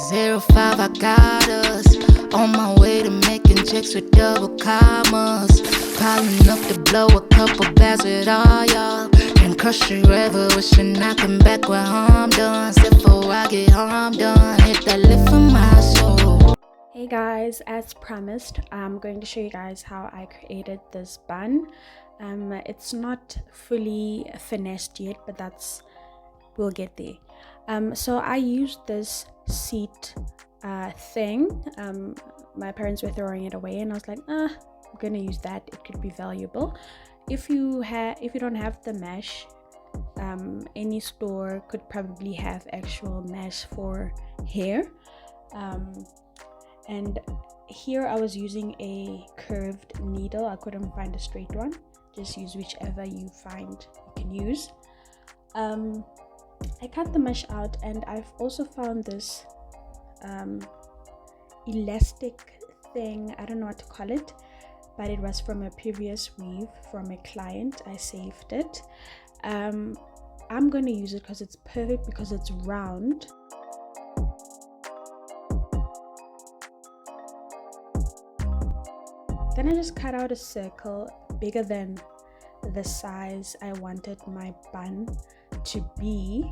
305, I got us. On my way to making checks with double commas. Piling up to blow a couple bags with all y'all. And crush you ever wishing I come back where I'm done. Slip before I get harm done. Hit that lift for my soul. Hey guys, as promised, I'm going to show you guys how I created this bun. It's not fully finessed yet, but we'll get there. So I used this seat thing. My parents were throwing it away and I was like, I'm gonna use that, it could be valuable. If you don't have the mesh, any store could probably have actual mesh for hair. And here I was using a curved needle. I couldn't find a straight one. Just use whichever you find you can use. I cut the mesh out, and I've also found this elastic thing. I don't know what to call it, but it was from a previous weave from a client. I saved it. I'm going to use it because it's perfect, because it's round. Then I just cut out a circle bigger than the size I wanted my bun to be,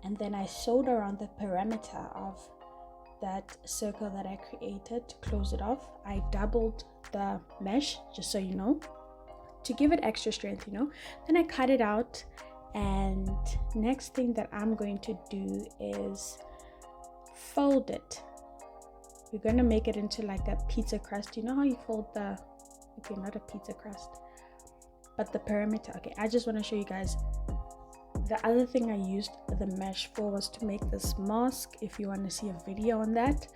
and then I sewed around the perimeter of that circle that I created to close it off. I doubled the mesh, just so you know, to give it extra strength, Then I cut it out, and next thing that I'm going to do is fold it. We're going to make it into like a pizza crust. You know how you fold okay, not a pizza crust, but the perimeter. Okay, I just want to show you guys. The other thing I used the mesh for was to make this mask. If you want to see a video on that,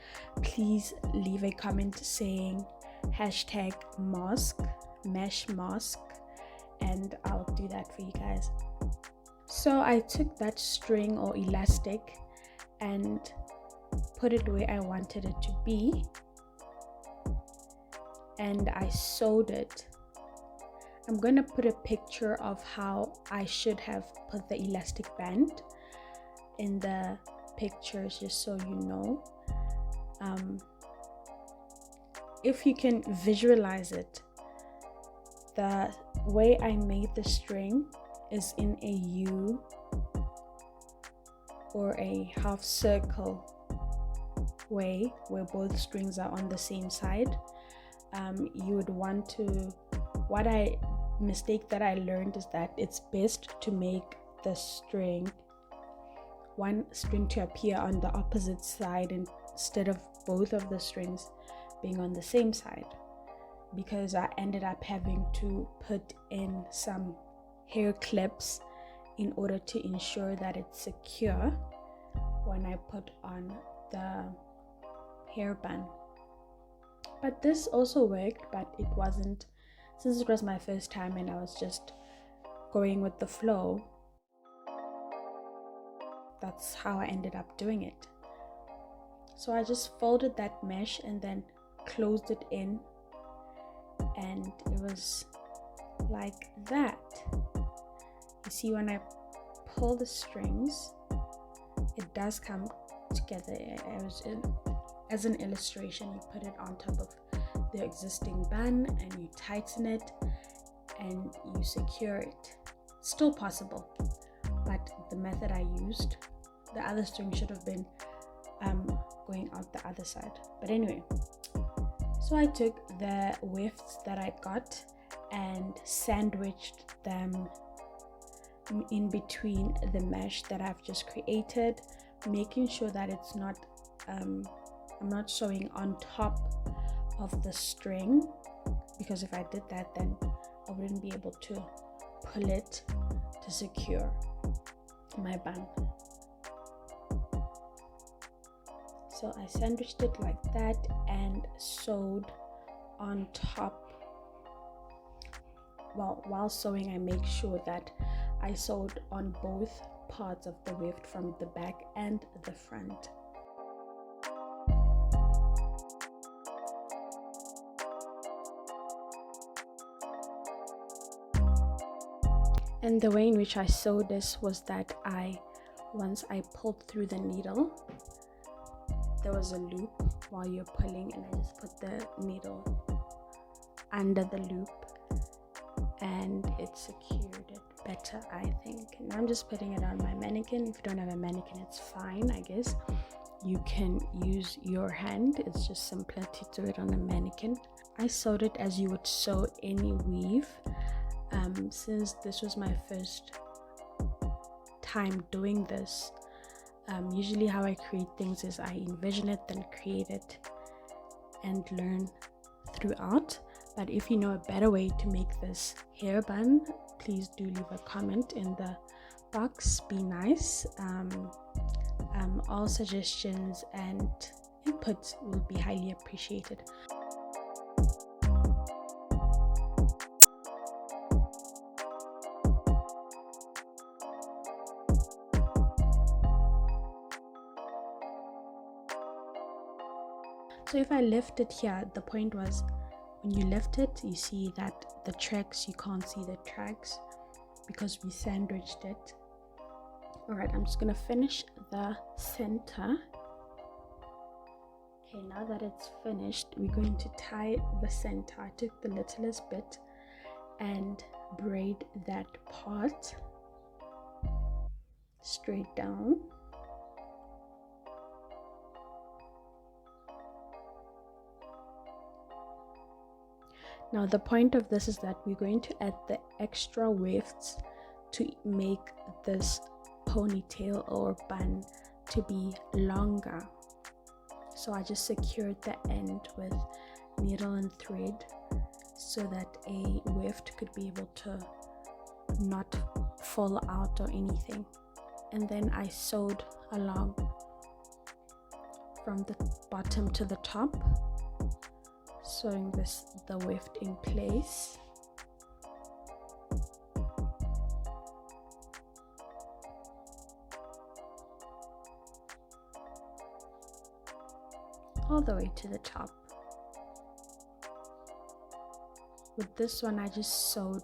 please leave a comment saying #mask, mesh mask, and I'll do that for you guys. So I took that string or elastic and put it where I wanted it to be, and I sewed it. I'm going to put a picture of how I should have put the elastic band in the pictures, just so you know. If you can visualize it, the way I made the string is in a U or a half circle way, where both strings are on the same side. You would want to, mistake that I learned is that it's best to make the one string to appear on the opposite side instead of both of the strings being on the same side, because I ended up having to put in some hair clips in order to ensure that it's secure when I put on the hair bun. But this also worked, but it wasn't, since it was my first time and I was just going with the flow. That's how I ended up doing it. So I just folded that mesh and then closed it in, and it was like that. You see, when I pull the strings, it does come together. As an illustration, you put it on top of the existing bun and you tighten it and you secure it. Still possible, but the method I used, the other string should have been going out the other side. But anyway, so I took the wefts that I got and sandwiched them in between the mesh that I've just created, making sure that it's not I'm not sewing on top of the string, because if I did that, then I wouldn't be able to pull it to secure my bun. So I sandwiched it like that and sewed on top. Well, while sewing, I make sure that I sewed on both parts of the weft, from the back and the front. And the way in which I sewed this was that once I pulled through the needle, there was a loop while you're pulling, and I just put the needle under the loop and it secured it better, I think. Now I'm just putting it on my mannequin. If you don't have a mannequin, it's fine, I guess. You can use your hand. It's just simpler to do it on a mannequin. I sewed it as you would sew any weave. Since this was my first time doing this, usually how I create things is I envision it, then create it and learn throughout. But if you know a better way to make this hair bun, please do leave a comment in the box. Be nice. All suggestions and input will be highly appreciated. So if I lift it here, the point was when you lift it, you see that the tracks, you can't see the tracks because we sandwiched it. Alright, I'm just gonna finish the center. Okay, now that it's finished, we're going to tie the center. I took the littlest bit and braid that part straight down. Now the point of this is that we're going to add the extra wefts to make this ponytail or bun to be longer. So I just secured the end with needle and thread so that a weft could be able to not fall out or anything. And then I sewed along from the bottom to the top, sewing the weft in place. All the way to the top. With this one, I just sewed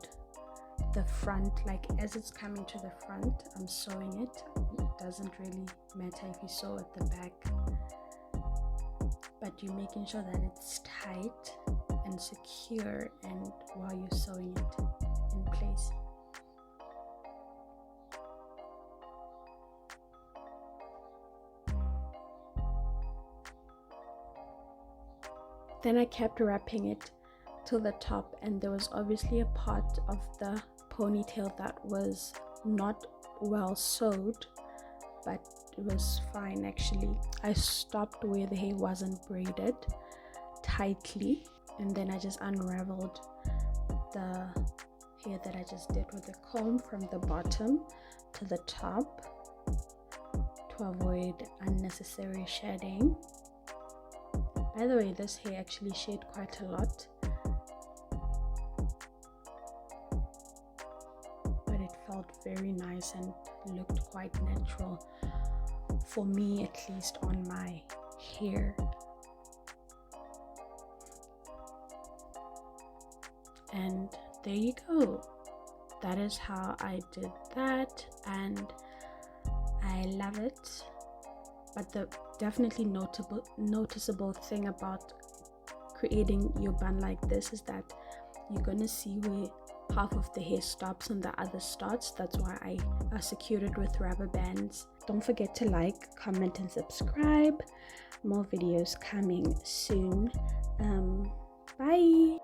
the front, like as it's coming to the front, I'm sewing it. It doesn't really matter if you sew at the back, but you're making sure that it's tight and secure and while you're sewing it in place. Then I kept wrapping it to the top, and there was obviously a part of the ponytail that was not well sewed, but it was fine actually. I stopped where the hair wasn't braided tightly, and then I just unraveled the hair that I just did with the comb from the bottom to the top to avoid unnecessary shedding. By the way, this hair actually shed quite a lot, but it felt very nice and looked quite natural for me, at least on my hair. And there you go. That is how I did that, and I love it. But the definitely noticeable thing about creating your bun like this is that you're gonna see where half of the hair stops and the other starts. That's why I secured it with rubber bands. Don't forget to like, comment and subscribe. More videos coming soon. Bye.